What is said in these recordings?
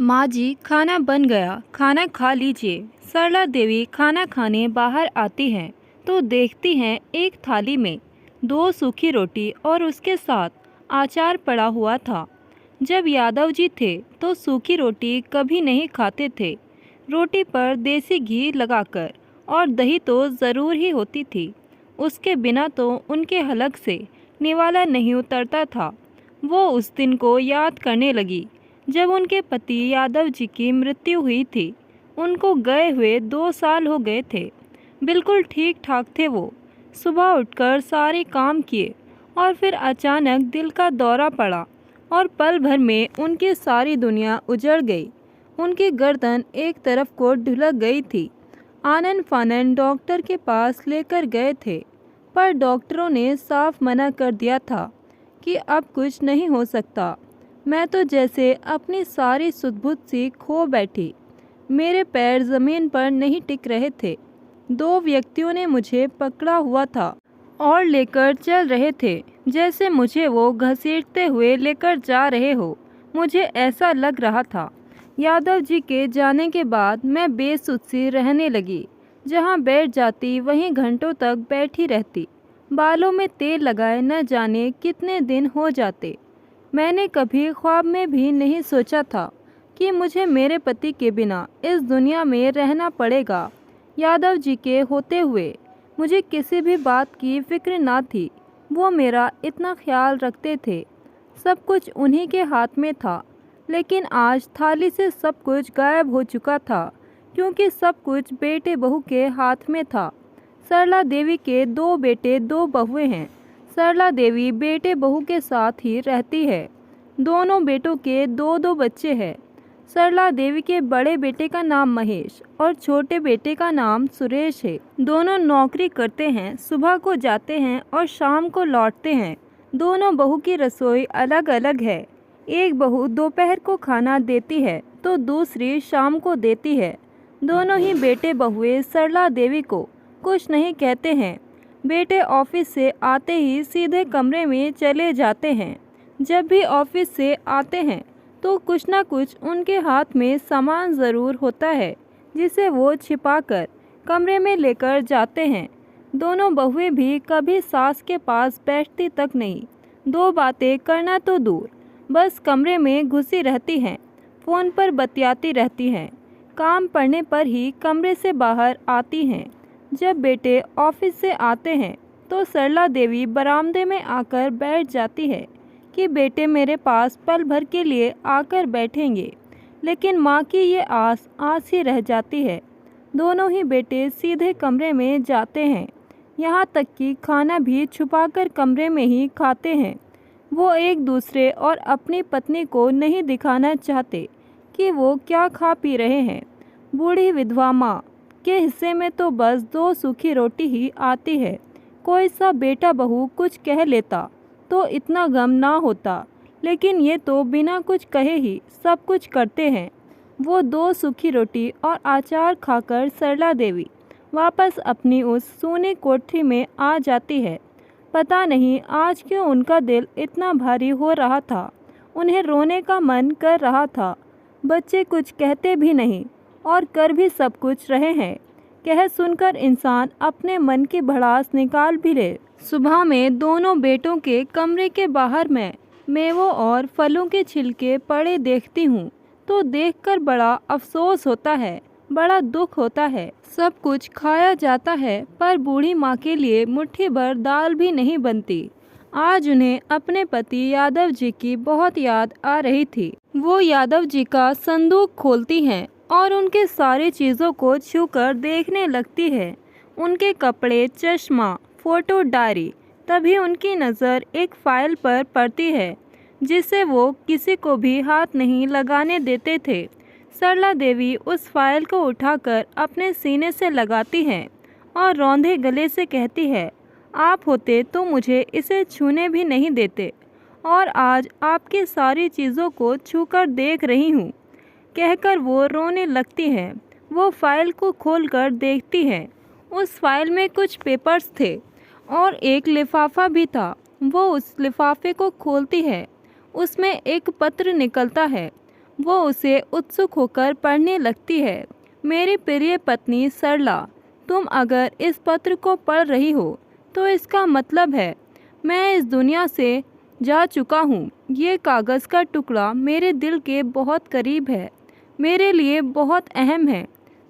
माँ जी, खाना बन गया, खाना खा लीजिए। सरला देवी खाना खाने बाहर आती हैं तो देखती हैं एक थाली में दो सूखी रोटी और उसके साथ अचार पड़ा हुआ था। जब यादव जी थे तो सूखी रोटी कभी नहीं खाते थे। रोटी पर देसी घी लगाकर और दही तो ज़रूर ही होती थी। उसके बिना तो उनके हलक से निवाला नहीं उतरता था। वो उस दिन को याद करने लगी जब उनके पति यादव जी की मृत्यु हुई थी। उनको गए हुए 2 साल हो गए थे। बिल्कुल ठीक ठाक थे वो। सुबह उठकर सारे काम किए और फिर अचानक दिल का दौरा पड़ा और पल भर में उनकी सारी दुनिया उजड़ गई। उनकी गर्दन एक तरफ को ढुलक गई थी। आनन फानन डॉक्टर के पास लेकर गए थे, पर डॉक्टरों ने साफ मना कर दिया था कि अब कुछ नहीं हो सकता। मैं तो जैसे अपनी सारी सुध-बुध सी खो बैठी। मेरे पैर ज़मीन पर नहीं टिक रहे थे। 2 व्यक्तियों ने मुझे पकड़ा हुआ था और लेकर चल रहे थे, जैसे मुझे वो घसीटते हुए लेकर जा रहे हो। मुझे ऐसा लग रहा था। यादव जी के जाने के बाद मैं बेसुध सी रहने लगी। जहाँ बैठ जाती वहीं घंटों तक बैठी रहती। बालों में तेल लगाए न जाने कितने दिन हो जाते। मैंने कभी ख्वाब में भी नहीं सोचा था कि मुझे मेरे पति के बिना इस दुनिया में रहना पड़ेगा। यादव जी के होते हुए मुझे किसी भी बात की फिक्र ना थी। वो मेरा इतना ख्याल रखते थे। सब कुछ उन्हीं के हाथ में था। लेकिन आज थाली से सब कुछ गायब हो चुका था, क्योंकि सब कुछ बेटे बहू के हाथ में था। सरला देवी के 2 बेटे 2 बहुएं हैं। सरला देवी बेटे बहू के साथ ही रहती है। दोनों बेटों के 2-2 बच्चे हैं। सरला देवी के बड़े बेटे का नाम महेश और छोटे बेटे का नाम सुरेश है। दोनों नौकरी करते हैं, सुबह को जाते हैं और शाम को लौटते हैं। दोनों बहू की रसोई अलग अलग है। एक बहू दोपहर को खाना देती है तो दूसरी शाम को देती है। दोनों ही बेटे बहुएं सरला देवी को कुछ नहीं कहते हैं। बेटे ऑफिस से आते ही सीधे कमरे में चले जाते हैं। जब भी ऑफिस से आते हैं तो कुछ ना कुछ उनके हाथ में सामान ज़रूर होता है, जिसे वो छिपाकर कमरे में लेकर जाते हैं। दोनों बहुएं भी कभी सास के पास बैठती तक नहीं। 2 बातें करना तो दूर, बस कमरे में घुसी रहती हैं, फ़ोन पर बतियाती रहती हैं। काम पड़ने पर ही कमरे से बाहर आती हैं। जब बेटे ऑफिस से आते हैं तो सरला देवी बरामदे में आकर बैठ जाती है कि बेटे मेरे पास पल भर के लिए आकर बैठेंगे। लेकिन माँ की ये आस ही रह जाती है। दोनों ही बेटे सीधे कमरे में जाते हैं। यहाँ तक कि खाना भी छुपाकर कमरे में ही खाते हैं। वो एक दूसरे और अपनी पत्नी को नहीं दिखाना चाहते कि वो क्या खा पी रहे हैं। बूढ़ी विधवा माँ के हिस्से में तो बस 2 सूखी रोटी ही आती है। कोई सा बेटा बहू कुछ कह लेता तो इतना गम ना होता, लेकिन ये तो बिना कुछ कहे ही सब कुछ करते हैं। वो 2 सूखी रोटी और अचार खाकर सरला देवी वापस अपनी उस सूनी कोठरी में आ जाती है। पता नहीं आज क्यों उनका दिल इतना भारी हो रहा था। उन्हें रोने का मन कर रहा था। बच्चे कुछ कहते भी नहीं और कर भी सब कुछ रहे हैं। कह सुनकर इंसान अपने मन की भड़ास निकाल भी ले। सुबह में दोनों बेटों के कमरे के बाहर मैं मेवों और फलों के छिलके पड़े देखती हूँ तो देखकर बड़ा अफसोस होता है, बड़ा दुख होता है। सब कुछ खाया जाता है पर बूढ़ी माँ के लिए मुट्ठी भर दाल भी नहीं बनती। आज उन्हें अपने पति यादव जी की बहुत याद आ रही थी। वो यादव जी का संदूक खोलती हैं और उनके सारी चीज़ों को छूकर देखने लगती है। उनके कपड़े, चश्मा, फ़ोटो, डायरी। तभी उनकी नज़र एक फ़ाइल पर पड़ती है जिसे वो किसी को भी हाथ नहीं लगाने देते थे। सरला देवी उस फाइल को उठाकर अपने सीने से लगाती हैं और रौंदे गले से कहती है, आप होते तो मुझे इसे छूने भी नहीं देते, और आज आपकी सारी चीज़ों को छूकर देख रही हूँ। कहकर वो रोने लगती है। वो फाइल को खोलकर देखती है। उस फाइल में कुछ पेपर्स थे और एक लिफाफा भी था। वो उस लिफाफे को खोलती है। उसमें एक पत्र निकलता है। वो उसे उत्सुक होकर पढ़ने लगती है। मेरी प्रिय पत्नी सरला, तुम अगर इस पत्र को पढ़ रही हो तो इसका मतलब है मैं इस दुनिया से जा चुका हूँ। ये कागज़ का टुकड़ा मेरे दिल के बहुत करीब है, मेरे लिए बहुत अहम है।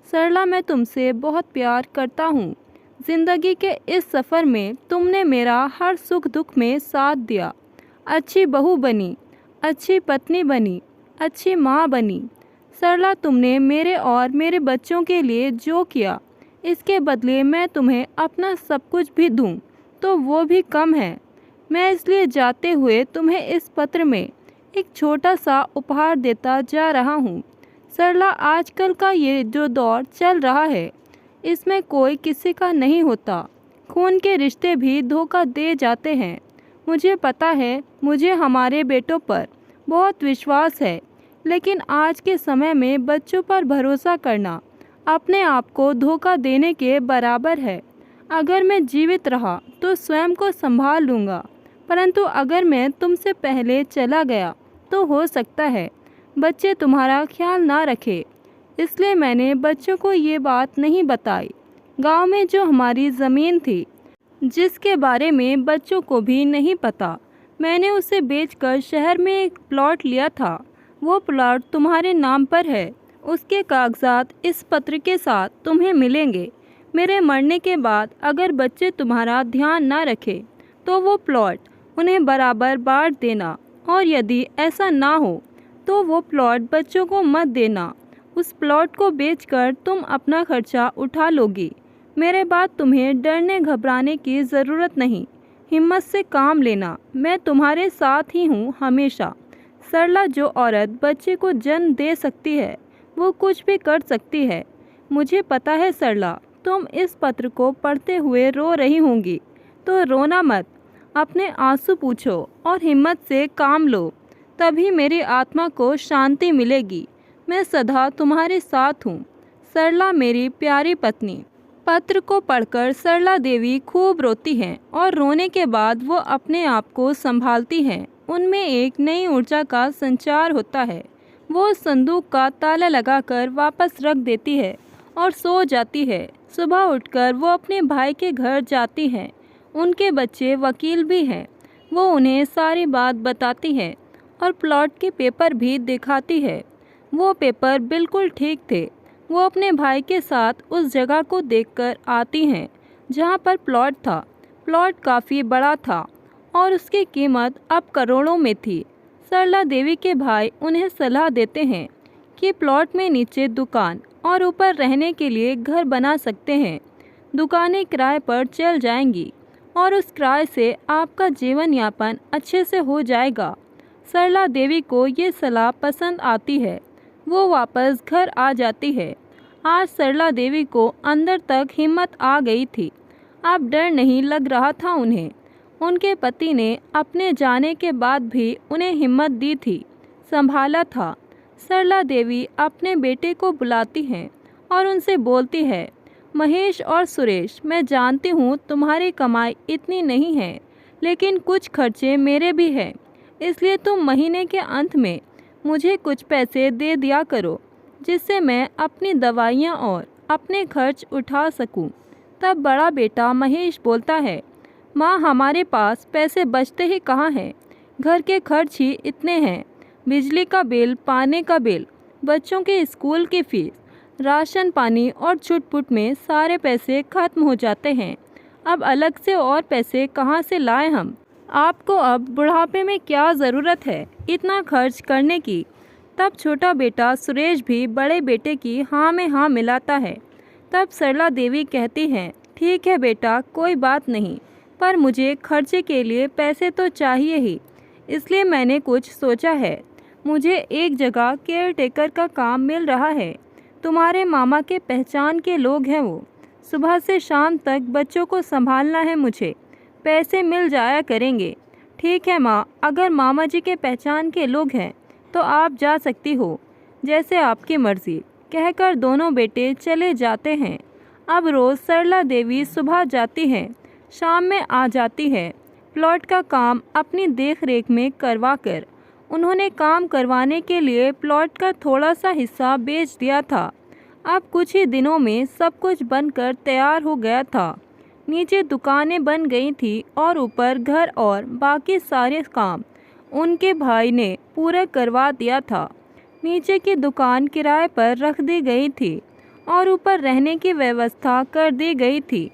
सरला, मैं तुमसे बहुत प्यार करता हूँ। ज़िंदगी के इस सफ़र में तुमने मेरा हर सुख दुख में साथ दिया। अच्छी बहू बनी, अच्छी पत्नी बनी, अच्छी माँ बनी। सरला, तुमने मेरे और मेरे बच्चों के लिए जो किया, इसके बदले मैं तुम्हें अपना सब कुछ भी दूं तो वो भी कम है। मैं इसलिए जाते हुए तुम्हें इस पत्र में एक छोटा सा उपहार देता जा रहा हूँ। सरला, आजकल का ये जो दौर चल रहा है, इसमें कोई किसी का नहीं होता। खून के रिश्ते भी धोखा दे जाते हैं। मुझे पता है, मुझे हमारे बेटों पर बहुत विश्वास है, लेकिन आज के समय में बच्चों पर भरोसा करना अपने आप को धोखा देने के बराबर है। अगर मैं जीवित रहा तो स्वयं को संभाल लूँगा, परंतु अगर मैं तुमसे पहले चला गया तो हो सकता है बच्चे तुम्हारा ख्याल ना रखे। इसलिए मैंने बच्चों को ये बात नहीं बताई। गांव में जो हमारी ज़मीन थी, जिसके बारे में बच्चों को भी नहीं पता, मैंने उसे बेचकर शहर में एक प्लॉट लिया था। वो प्लॉट तुम्हारे नाम पर है। उसके कागजात इस पत्र के साथ तुम्हें मिलेंगे। मेरे मरने के बाद अगर बच्चे तुम्हारा ध्यान ना रखें तो वो प्लॉट उन्हें बराबर बांट देना, और यदि ऐसा ना हो तो वो प्लॉट बच्चों को मत देना। उस प्लॉट को बेचकर तुम अपना खर्चा उठा लोगी। मेरे बाद तुम्हें डरने घबराने की ज़रूरत नहीं। हिम्मत से काम लेना, मैं तुम्हारे साथ ही हूँ हमेशा। सरला, जो औरत बच्चे को जन्म दे सकती है वो कुछ भी कर सकती है। मुझे पता है सरला, तुम इस पत्र को पढ़ते हुए रो रही होंगी, तो रोना मत। अपने आंसू पूछो और हिम्मत से काम लो, तभी मेरी आत्मा को शांति मिलेगी। मैं सदा तुम्हारे साथ हूँ। सरला, मेरी प्यारी पत्नी। पत्र को पढ़कर सरला देवी खूब रोती हैं और रोने के बाद वो अपने आप को संभालती हैं। उनमें एक नई ऊर्जा का संचार होता है। वो संदूक का ताला लगाकर वापस रख देती है और सो जाती है। सुबह उठकर वो अपने भाई के घर जाती हैं। उनके बच्चे वकील भी हैं। वो उन्हें सारी बात बताती है और प्लॉट के पेपर भी दिखाती है। वो पेपर बिल्कुल ठीक थे। वो अपने भाई के साथ उस जगह को देखकर आती हैं जहाँ पर प्लॉट था। प्लॉट काफ़ी बड़ा था और उसकी कीमत अब करोड़ों में थी। सरला देवी के भाई उन्हें सलाह देते हैं कि प्लॉट में नीचे दुकान और ऊपर रहने के लिए घर बना सकते हैं। दुकानें किराए पर चल जाएंगी और उस किराए से आपका जीवन यापन अच्छे से हो जाएगा। सरला देवी को ये सलाह पसंद आती है। वो वापस घर आ जाती है। आज सरला देवी को अंदर तक हिम्मत आ गई थी। अब डर नहीं लग रहा था उन्हें। उनके पति ने अपने जाने के बाद भी उन्हें हिम्मत दी थी, संभाला था। सरला देवी अपने बेटे को बुलाती हैं और उनसे बोलती है, महेश और सुरेश, मैं जानती हूँ तुम्हारी कमाई इतनी नहीं है, लेकिन कुछ खर्चे मेरे भी हैं, इसलिए तुम महीने के अंत में मुझे कुछ पैसे दे दिया करो, जिससे मैं अपनी दवाइयाँ और अपने खर्च उठा सकूं। तब बड़ा बेटा महेश बोलता है, माँ, हमारे पास पैसे बचते ही कहाँ हैं? घर के खर्च ही इतने हैं। बिजली का बिल, पानी का बिल, बच्चों के स्कूल की फीस, राशन पानी और छुट-पुट में सारे पैसे खत्म हो जाते हैं। अब अलग से और पैसे कहाँ से लाएं हम? आपको अब बुढ़ापे में क्या ज़रूरत है इतना खर्च करने की? तब छोटा बेटा सुरेश भी बड़े बेटे की हाँ में हाँ मिलाता है। तब सरला देवी कहती हैं, ठीक है बेटा, कोई बात नहीं, पर मुझे खर्चे के लिए पैसे तो चाहिए ही, इसलिए मैंने कुछ सोचा है। मुझे एक जगह केयर टेकर का काम मिल रहा है। तुम्हारे मामा के पहचान के लोग हैं वो। सुबह से शाम तक बच्चों को संभालना है मुझे। पैसे मिल जाया करेंगे। ठीक है माँ, अगर मामा जी के पहचान के लोग हैं तो आप जा सकती हो, जैसे आपकी मर्ज़ी, कहकर दोनों बेटे चले जाते हैं। अब रोज़ सरला देवी सुबह जाती हैं, शाम में आ जाती है। प्लॉट का काम अपनी देख रेख में करवा कर उन्होंने काम करवाने के लिए प्लॉट का थोड़ा सा हिस्सा बेच दिया था। अब कुछ ही दिनों में सब कुछ बनकर तैयार हो गया था। नीचे दुकानें बन गई थी और ऊपर घर और बाकी सारे काम उनके भाई ने पूरा करवा दिया था। नीचे की दुकान किराए पर रख दी गई थी और ऊपर रहने की व्यवस्था कर दी गई थी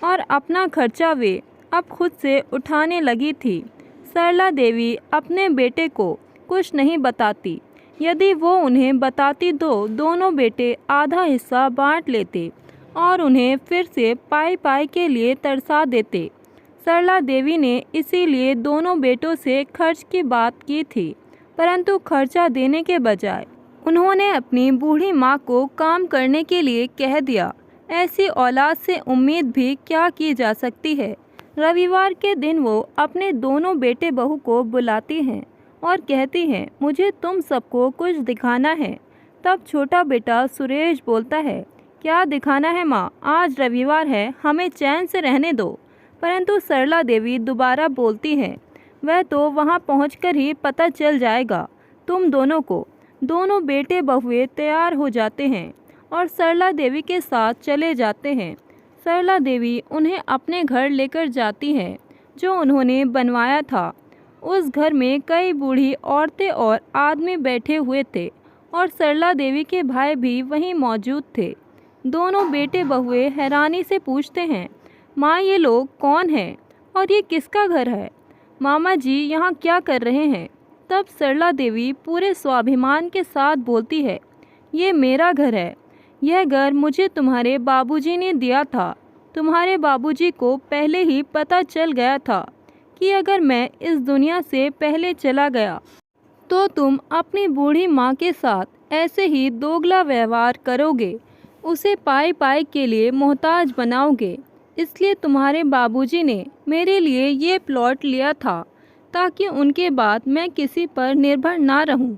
और अपना खर्चा वे अब खुद से उठाने लगी थी। सरला देवी अपने बेटे को कुछ नहीं बताती। यदि वो उन्हें बताती तो दोनों बेटे आधा हिस्सा बांट लेते और उन्हें फिर से पाई पाई के लिए तरसा देते। सरला देवी ने इसीलिए दोनों बेटों से खर्च की बात की थी, परंतु खर्चा देने के बजाय उन्होंने अपनी बूढ़ी माँ को काम करने के लिए कह दिया। ऐसी औलाद से उम्मीद भी क्या की जा सकती है। रविवार के दिन वो अपने दोनों बेटे बहू को बुलाती हैं और कहती हैं, मुझे तुम सबको कुछ दिखाना है। तब छोटा बेटा सुरेश बोलता है, क्या दिखाना है माँ, आज रविवार है, हमें चैन से रहने दो। परंतु सरला देवी दोबारा बोलती है, वह तो वहाँ पहुँचकर ही पता चल जाएगा तुम दोनों को। दोनों बेटे बहुए तैयार हो जाते हैं और सरला देवी के साथ चले जाते हैं। सरला देवी उन्हें अपने घर लेकर जाती हैं जो उन्होंने बनवाया था। उस घर में कई बूढ़ी औरतें और आदमी बैठे हुए थे और सरला देवी के भाई भी वहीं मौजूद थे। दोनों बेटे बहुए हैरानी से पूछते हैं, माँ ये लोग कौन हैं और ये किसका घर है? मामा जी यहाँ क्या कर रहे हैं? तब सरला देवी पूरे स्वाभिमान के साथ बोलती है, ये मेरा घर है। यह घर मुझे तुम्हारे बाबूजी ने दिया था। तुम्हारे बाबूजी को पहले ही पता चल गया था कि अगर मैं इस दुनिया से पहले चला गया तो तुम अपनी बूढ़ी माँ के साथ ऐसे ही दोगला व्यवहार करोगे, उसे पाई पाई के लिए मोहताज बनाओगे। इसलिए तुम्हारे बाबूजी ने मेरे लिए ये प्लॉट लिया था ताकि उनके बाद मैं किसी पर निर्भर ना रहूं,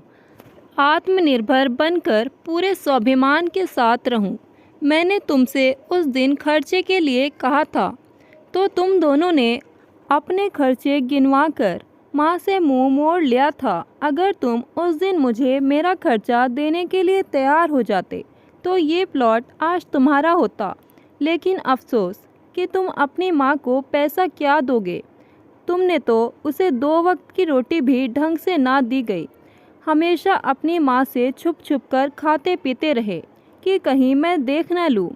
आत्मनिर्भर बनकर पूरे स्वाभिमान के साथ रहूं। मैंने तुमसे उस दिन खर्चे के लिए कहा था तो तुम दोनों ने अपने खर्चे गिनवाकर माँ से मुंह मोड़ लिया था। अगर तुम उस दिन मुझे मेरा खर्चा देने के लिए तैयार हो जाते तो ये प्लॉट आज तुम्हारा होता। लेकिन अफसोस कि तुम अपनी माँ को पैसा क्या दोगे। तुमने तो उसे 2 वक्त की रोटी भी ढंग से ना दी गई। हमेशा अपनी माँ से छुप छुप कर खाते पीते रहे कि कहीं मैं देख न लूँ।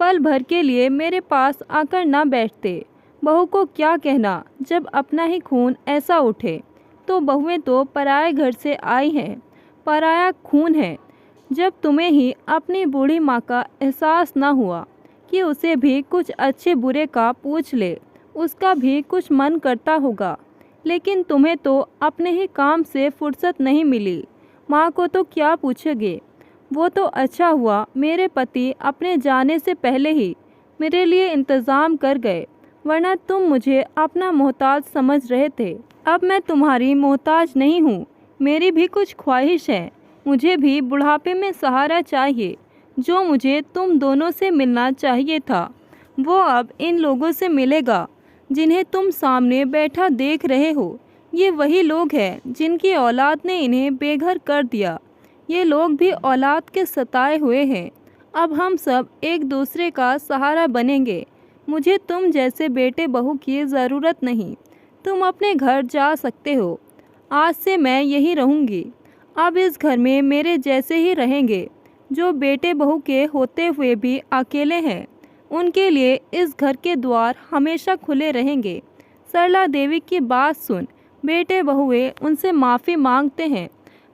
पल भर के लिए मेरे पास आकर ना बैठते। बहू को क्या कहना जब अपना ही खून ऐसा उठे। तो बहुएं तो पराए घर से आई हैं, पराया खून है। जब तुम्हें ही अपनी बूढ़ी माँ का एहसास ना हुआ कि उसे भी कुछ अच्छे बुरे का पूछ ले, उसका भी कुछ मन करता होगा। लेकिन तुम्हें तो अपने ही काम से फुर्सत नहीं मिली। माँ को तो क्या पूछोगे। वो तो अच्छा हुआ मेरे पति अपने जाने से पहले ही मेरे लिए इंतज़ाम कर गए, वरना तुम मुझे अपना मोहताज समझ रहे थे। अब मैं तुम्हारी मोहताज नहीं हूँ। मेरी भी कुछ ख्वाहिश है। मुझे भी बुढ़ापे में सहारा चाहिए। जो मुझे तुम दोनों से मिलना चाहिए था वो अब इन लोगों से मिलेगा जिन्हें तुम सामने बैठा देख रहे हो। ये वही लोग हैं जिनकी औलाद ने इन्हें बेघर कर दिया। ये लोग भी औलाद के सताए हुए हैं। अब हम सब एक दूसरे का सहारा बनेंगे। मुझे तुम जैसे बेटे बहू की ज़रूरत नहीं। तुम अपने घर जा सकते हो। आज से मैं यहीं रहूँगी। अब इस घर में मेरे जैसे ही रहेंगे। जो बेटे बहू के होते हुए भी अकेले हैं, उनके लिए इस घर के द्वार हमेशा खुले रहेंगे। सरला देवी की बात सुन बेटे बहुए उनसे माफ़ी मांगते हैं।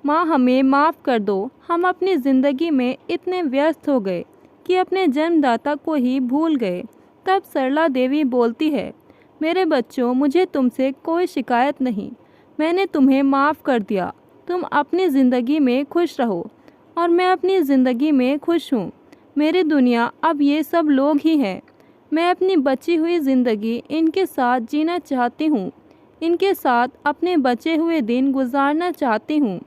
माँ, हमें माफ़ कर दो। हम अपनी ज़िंदगी में इतने व्यस्त हो गए कि अपने जन्मदाता को ही भूल गए। तब सरला देवी बोलती है, मेरे बच्चों, मुझे तुमसे कोई शिकायत नहीं। मैंने तुम्हें माफ़ कर दिया। तुम अपनी ज़िंदगी में खुश रहो और मैं अपनी ज़िंदगी में खुश हूँ। मेरी दुनिया अब ये सब लोग ही हैं। मैं अपनी बची हुई ज़िंदगी इनके साथ जीना चाहती हूँ। इनके साथ अपने बचे हुए दिन गुजारना चाहती हूँ।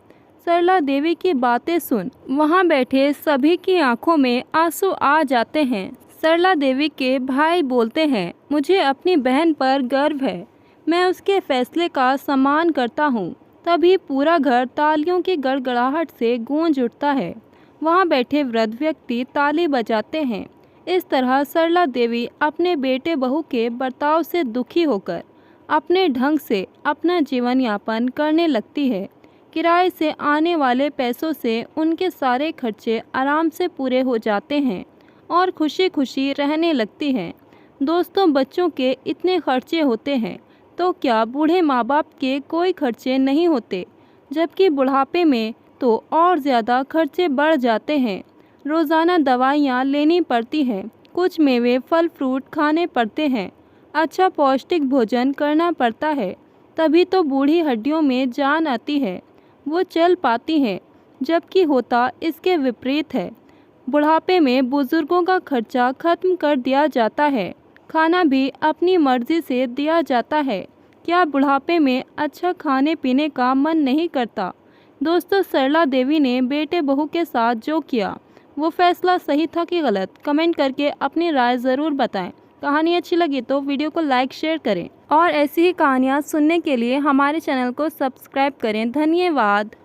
सरला देवी की बातें सुन वहाँ बैठे सभी की आंखों में आंसू आ जाते हैं। सरला देवी के भाई बोलते हैं, मुझे अपनी बहन पर गर्व है। मैं उसके फैसले का सम्मान करता हूँ। तभी पूरा घर तालियों की गड़गड़ाहट से गूंज उठता है। वहाँ बैठे वृद्ध व्यक्ति ताली बजाते हैं। इस तरह सरला देवी अपने बेटे बहू के बर्ताव से दुखी होकर अपने ढंग से अपना जीवन यापन करने लगती है। किराए से आने वाले पैसों से उनके सारे खर्चे आराम से पूरे हो जाते हैं और खुशी खुशी रहने लगती हैं। दोस्तों, बच्चों के इतने खर्चे होते हैं तो क्या बूढ़े माँ बाप के कोई खर्चे नहीं होते, जबकि बुढ़ापे में तो और ज़्यादा खर्चे बढ़ जाते हैं। रोज़ाना दवाइयाँ लेनी पड़ती हैं, कुछ मेवे फल फ्रूट खाने पड़ते हैं, अच्छा पौष्टिक भोजन करना पड़ता है, तभी तो बूढ़ी हड्डियों में जान आती है, वो चल पाती हैं। जबकि होता इसके विपरीत है। बुढ़ापे में बुज़ुर्गों का खर्चा खत्म कर दिया जाता है, खाना भी अपनी मर्ज़ी से दिया जाता है। क्या बुढ़ापे में अच्छा खाने पीने का मन नहीं करता? दोस्तों, सरला देवी ने बेटे बहू के साथ जो किया वो फैसला सही था कि गलत? कमेंट करके अपनी राय ज़रूर बताएं। कहानी अच्छी लगी तो वीडियो को लाइक शेयर करें और ऐसी ही कहानियाँ सुनने के लिए हमारे चैनल को सब्सक्राइब करें। धन्यवाद।